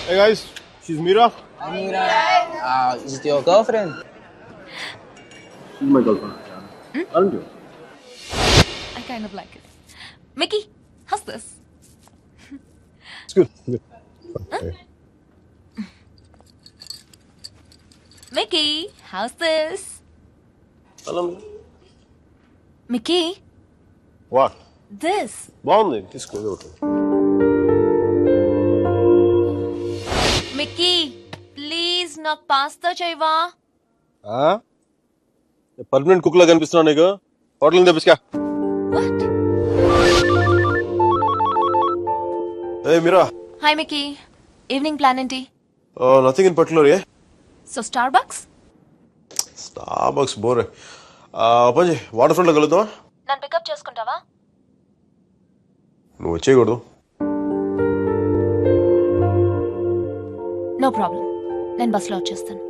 Hey guys, she's Mira. Mira, is it your girlfriend? She's my girlfriend. Aren't you? I kind of like it. Mickey, how's this? It's good. Okay. Mickey, how's this? Hello. Mickey, What? this. బాగుంది తీసుకో. Mickey, please నాకు pasta చేయవా? Permanent cook లా కనిపిస్తున్నా నీకు. Hotel నుంచి తెప్పించుకా. What? Hey Mira. Hi Mickey. Evening plan ఏంటి? Nothing in particular, yeah? So Starbucks? Starbucks bore. పంజి water front లో కలుద్దామా? నన్ను పికప్ చేసుకుంటావా? నువ్వు వచ్చేయకూడదు. No problem. నేను బస్సులో వచ్చేస్తాను.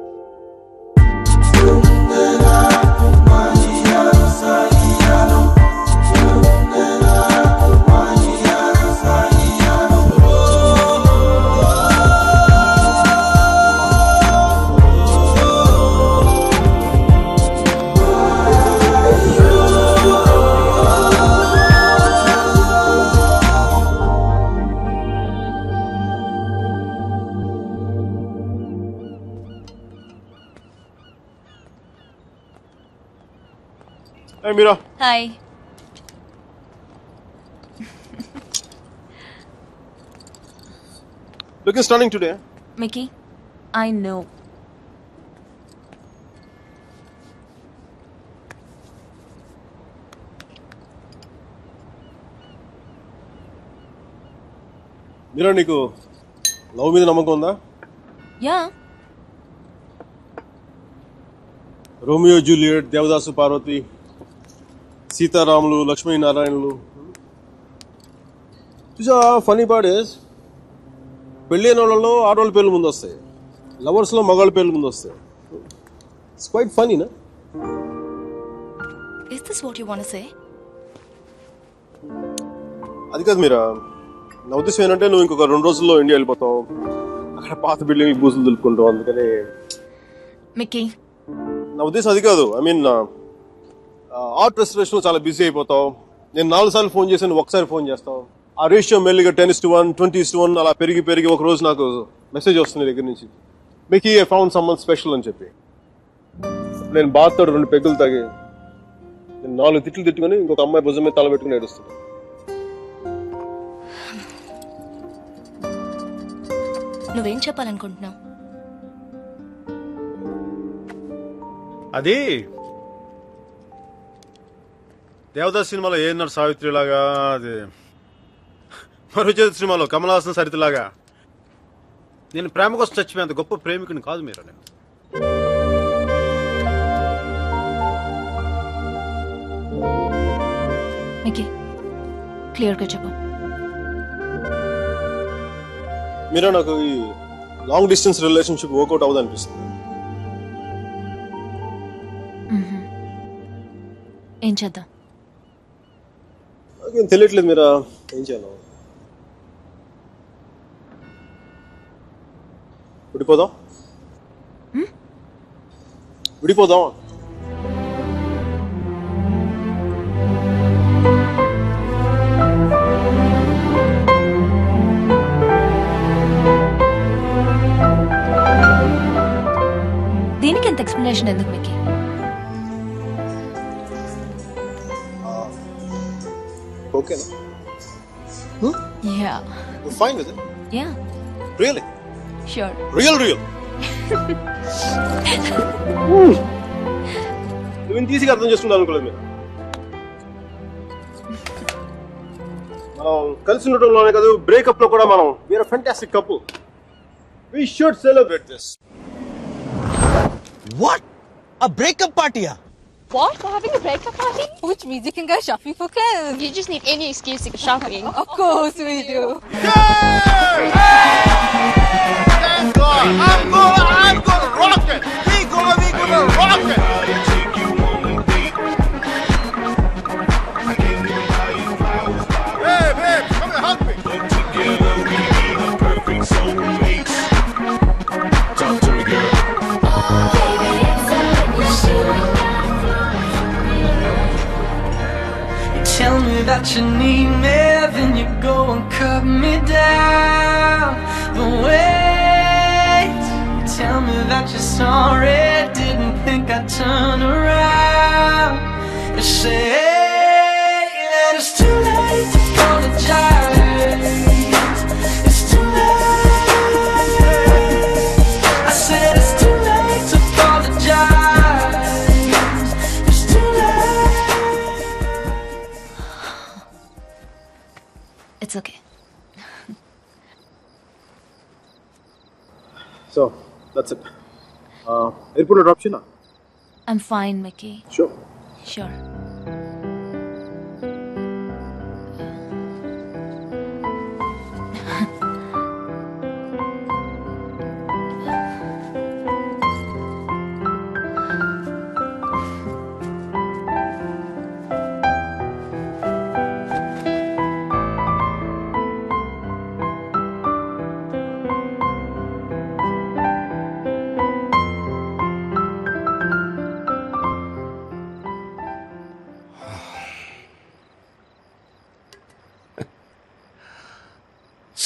Hey Mira. Hi. Looking stunning today. Mickey, I know. మీరా నీకు లవ్ మీద నమ్మకం ఉందా? Yeah. Romeo Juliet, Devadasu Parvati, సీతారాములు, లక్ష్మీనారాయణలు. చూసా ఫనీ పార్ట్ ఇస్ పెళ్ళైన వాళ్ళలో ఆడవాళ్ళ పేర్లు ముందు వస్తాయి, లవర్స్ లో మగాళ్ళ పేర్లు ముందు వస్తాయి. ఇట్స్ క్వైట్ ఫనీ నా? Is this what you want to say? అది కాదు మీరా, నా ఉద్దేశం ఏంటంటే నువ్వు ఇంకొక 2 రోజుల్లో ఇండియా వెళ్ళిపోతావు. అక్కడ పాత బిల్డింగ్ బూసులు దులుపుకుంటావు. అందుకని Mickey. నా ఉద్దేశం అది కాదు. ఐ మీన్ ఆర్ట్ రెస్టరేషన్ చాలా బిజీ అయిపోతావు. నేను 4 సార్లు ఫోన్ చేసి నువ్వు ఒకసారి ఫోన్ చేస్తావు. ఆ రేషియో మెల్లిగా 10:1, 20:1 అలా పెరిగి పెరిగి ఒక రోజు నాకు మెసేజ్ వస్తుంది దగ్గర నుంచి, Mickey I found someone special అని చెప్పి. నేను బాత్తో 2 పెగ్గులు తాగి నేను 4 తిట్లు తిట్టుకుని ఇంకొక అమ్మాయి భుజం మీద తల పెట్టుకుని ఏడుస్తుంది. నువ్వేం చెప్పాలనుకుంటున్నావు? అది దేవదాస్ సినిమాలో ఏఎన్ఆర్ సావిత్రి లాగా, అది మరుచేతి సినిమాలో కమల్ హాసన్ సరిత లాగా నేను ప్రేమ కోసం చచ్చిపోయేంత గొప్ప ప్రేమికుని కాదు మీరు. నేను మికీ, క్లియర్ గా చెప్పు. మీరా నాకు ఈ లాంగ్ డిస్టెన్స్ రిలేషన్షిప్ వర్కౌట్ అవ్వదు అనిపిస్తుంది. ఏం చేద్దాం? నాకేం తెలియట్లేదు మీరా, ఏం చేయాలి? విడిపోదాం. విడిపోదాం. దీనికి ఎంత ఎక్స్ప్లెనేషన్ ఎందుకు Mickey? Okay. Yeah. You're fine with it? Yeah. Really? Sure. Real. నువ్వు ఇంత ఈజీగా అర్థం చేసుకున్నాను అనుకోలేదు మీరు. మనం కలిసి ఉండటంలోనే కాదు, బ్రేకప్ లో కూడా మనం we are fantastic couple. We should celebrate this. What? A breakup party? What? We're having a breakup party? Which means you can go shopping for clothes. You just need any excuse to go shopping. Of course we do. Thank God. I'm gonna rock it. We gonna rock it. Hey, babe, come and hug me. Together we are perfect soulmates. sorry, didn't think I'd turn around and say that it's too late to apologize. It's too late. I said it's too late to apologize. It's too late. It's okay. So that's it. Airport drop Sheena. I'm fine, Mickey. Sure. Sure.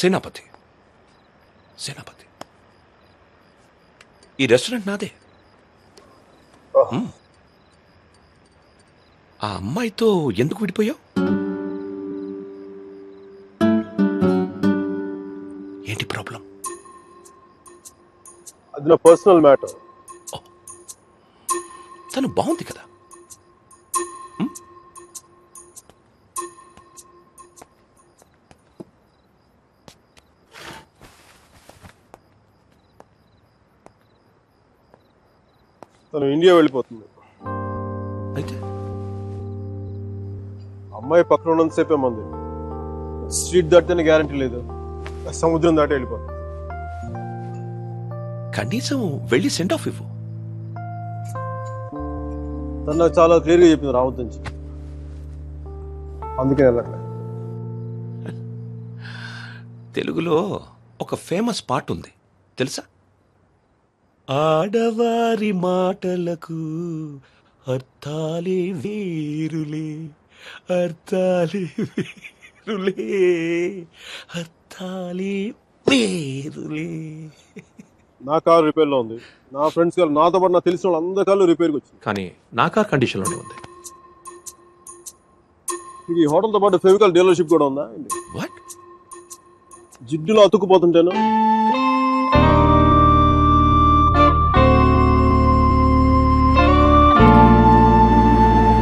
సేనాపతి ఈ restaurant నాదే. ఆ అమ్మాయితో ఎందుకు విడిపోయావు? ఏంటి problem? అది నా personal matter. తను బాగుంది కదా. తను ఇండియా వెళ్ళిపోతుంది. అయితే అమ్మాయి పక్కన ఉన్నంతసేపే మంది. స్ట్రీట్ దాటితేనే గ్యారంటీ లేదు, సముద్రం దాటి వెళ్ళిపోతుంది. కనీసం వెళ్ళి సెండ్ ఆఫ్ ఇవ్వు. తను నాకు చాలా క్లియర్గా చెప్పింది రావద్దు నుంచి. అందుకే వెళ్ళట్లే. తెలుగులో ఒక ఫేమస్ పాట ఉంది తెలుసా? ఆడవారి మాటలకు అర్థాలే వేరులే, అర్థాలే వేరులే, అర్థాలే వేరులే. నా కారు రిపేర్లో ఉంది. నా ఫ్రెండ్స్ కారు, నాతో పాటు నాకు తెలిసిన వాళ్ళు అందరి కాళ్ళు రిపేర్కి వచ్చింది. కానీ నా కార్ కండిషన్లోనే ఉంది. ఈ హోటల్తో పాటు ఫెవికాల్ డీలర్షిప్ కూడా ఉందా? వాట్? జిడ్డులో అతుక్కుపోతుంటేను.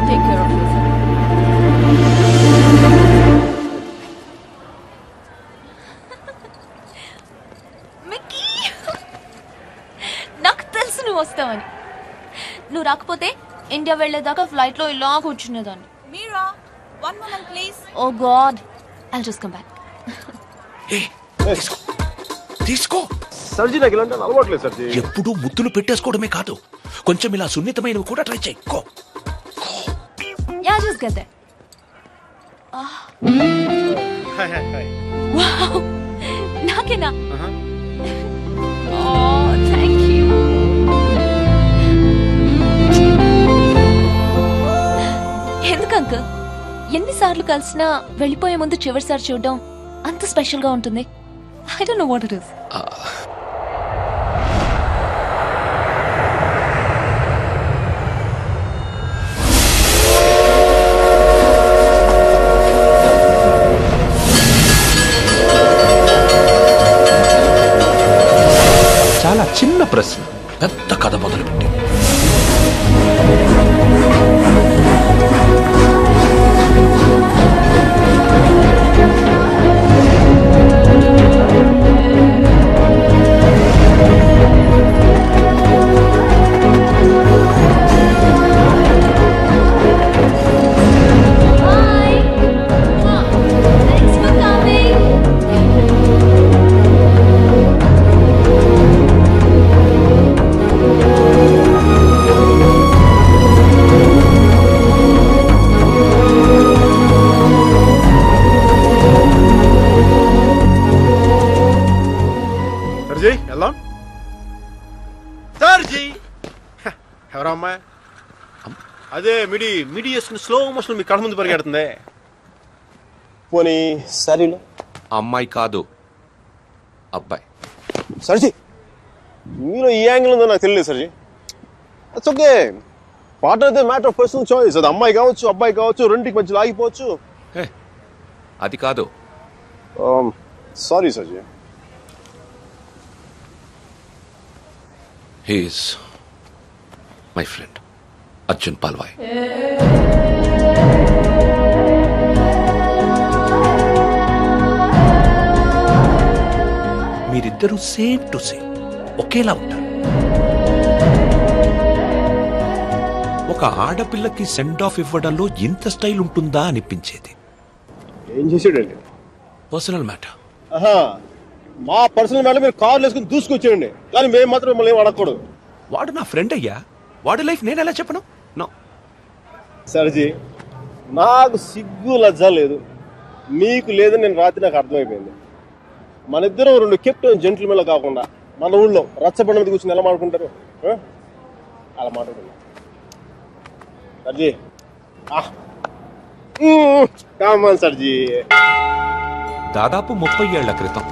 Take care of yourself. Mickey, నాకు తెలుసు నువ్వు వస్తావని. నువ్వు రాకపోతే ఇండియా వెళ్ళేదాకా ఫ్లైట్లో ఇలా కూర్చునేదాన్ని. Mira, one moment please. Oh god, I'll just come back. తీసుకో. సర్జీ నాకు ఇలాంటి అలవాట్లేదు సర్జీ. ఎప్పుడు ముద్దులు పెట్టేసుకోవడమే కాదు, కొంచెం ఇలా సున్నితమైనవి కూడా ట్రై చేయి. Yeah, just get there. Wow, నాకేనా? Oh, thank you. ఎందుకు అంకుల్ ఎన్నిసార్లు కలిసినా వెళ్ళిపోయే ముందు చివరిసారి చూడడం అంత స్పెషల్ గా ఉంటుంది? I don't know what it is. చాలా చిన్న ప్రశ్న పెద్ద కథ మొదలుపెట్టి. ఎవరమ్మా? అదే మిడి చేసుకుని స్లో మోషన్ మీ కళ్ళ ముందు పరిగెడుతుంది. పోనీ సరేలే. అమ్మాయి కాదు అబ్బాయి. సర్జీ మీలో ఈ యాంగిల్ ఉందో నాకు తెలియదు సర్జీ. It's okay. పార్ట్నర్ అయితే మ్యాటర్ ఆఫ్ పర్సనల్ చాయిస్. అది అమ్మాయి కావచ్చు, అబ్బాయి కావచ్చు, రెండింటికి మధ్యలో ఆగిపోవచ్చు. అది కాదు. సారీ సర్జీ. He's my friend Arjun Palvai. మీరిద్దరూ సేమ్ టు సేమ్ ఒకేలా ఉంటారు. ఒక ఆడపిల్లకి సెండ్ ఆఫ్ ఇవ్వడంలో ఇంత స్టైల్ ఉంటుందా అనిపించేది. ఏం చేసాడండి? Personal matter. మా పర్సనల్ మ్యాటర్ మీరు కార్లు వేసుకుని దూసుకొచ్చేయండి, కానీ మేము మాత్రం మిమ్మల్ని ఏం అడగకూడదు. వాడు నా ఫ్రెండ్ అయ్యా, వాడి లైఫ్ నేను ఎలా చెప్పను? నో సర్జీ, నాకు సిగ్గు లజ్జ లేదు, మీకు లేదని నేను రాత్రి నాకు అర్థమైపోయింది. మన ఇద్దరం రెండు కెప్టెన్ జెంట్లమెన్లు కాకుండా మన ఊళ్ళో రచ్చబండ మీద కూర్చొని ఎలా మాట్లాడుకుంటారు? అలా మాట్లాడుకుంటారు సర్జీ. కామన్ సర్జీ. దాదాపు 30 ఏళ్ల క్రితం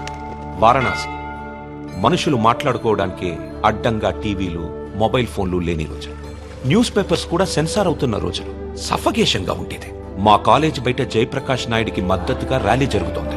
వారణాసి మనుషులు మాట్లాడుకోవడానికి అడ్డంగా టీవీలు, మొబైల్ ఫోన్లు లేని రోజులు, న్యూస్ పేపర్స్ కూడా సెన్సార్ అవుతున్న రోజులు. సఫకేషన్ గా ఉండేది. మా కాలేజ్ బయట జయప్రకాష్ నాయుడికి మద్దతుగా ర్యాలీ జరుగుతోంది.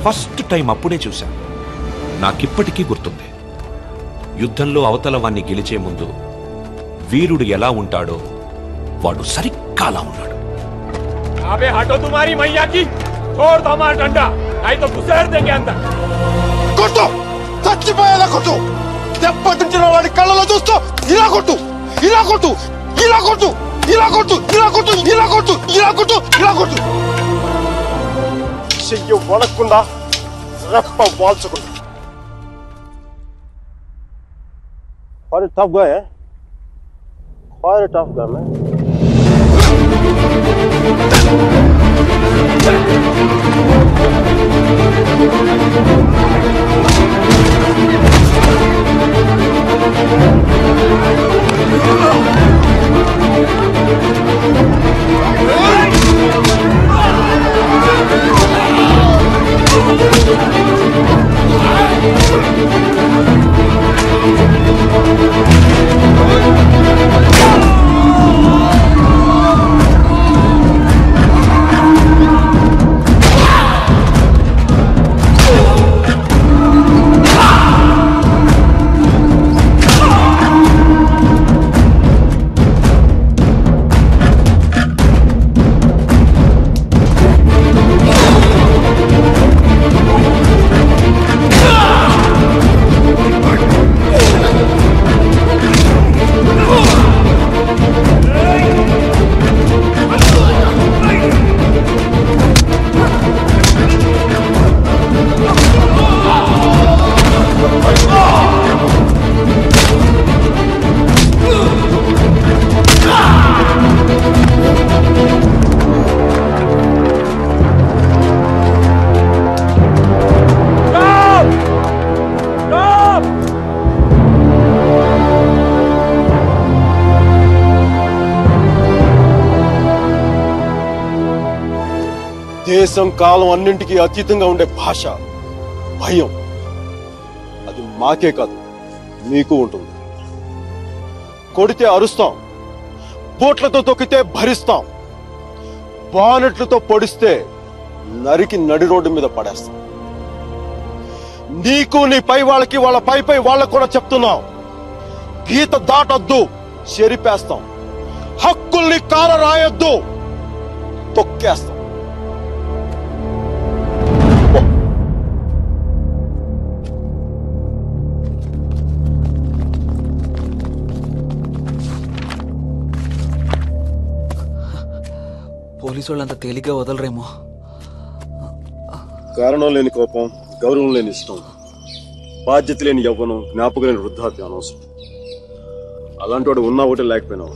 ఫస్ట్ టైం అప్పుడే చూశాను. నాకిప్పటికీ గుర్తుంది. యుద్ధంలో అవతల వాణ్ణి గెలిచే ముందు వీరుడు ఎలా ఉంటాడో వాడు సరిగ్గా అలా ఉన్నాడు. అబే హటో తుమారీ మయ్యా కి छोड़ दो हमारा डंडा नहीं तो घुसेड़ देंगे अंदर. కొట్టు, చచ్చిపోయేలా కొట్టు. దెబ్బతించిన వాడి కళ్ళలో చూస్తూ ఇలా కొట్టు, ఇలా కొట్టు, ఇలా కొట్టు, ఇలా కొట్టు, ఇలా కొట్టు, ఇలా కొట్టు, ఇలా కొట్టు, ఇలా కొట్టు. చెయ్యి వడకుండా, రెప్ప వాల్చకుండా. Quite a tough guy, eh? Quite a tough guy, man. దేశం కాలం అన్నింటికీ అతీతంగా ఉండే భాష భయం. అది మాకే కాదు మీకు ఉంటుంది. కొడితే అరుస్తాం, బోట్లతో తొక్కితే భరిస్తాం, బానెట్లతో పొడిస్తే నరికి నడి రోడ్డు మీద పడేస్తాం. నీకు నీ పై వాళ్ళకి వాళ్ళ పై వాళ్ళకు కూడా చెప్తున్నాం, గీత దాటొద్దు, చెరిపేస్తాం. హక్కుల్ని కాల రాయొద్దు, తొక్కేస్తాం. పోలీసు వాళ్ళు అంత తేలిగ్గా వదలరేమో. కారణం లేని కోపం, గౌరవం లేని ఇష్టం, బాధ్యత లేని యవ్వనం, జ్ఞాపకం లేని వృద్ధాప్యం అనవసరం. అలాంటి వాడు ఉన్నా ఒకటి లేకపోయినా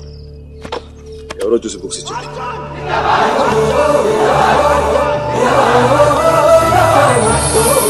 ఎవరో చూసి బుక్స్ ఇచ్చారు. Oh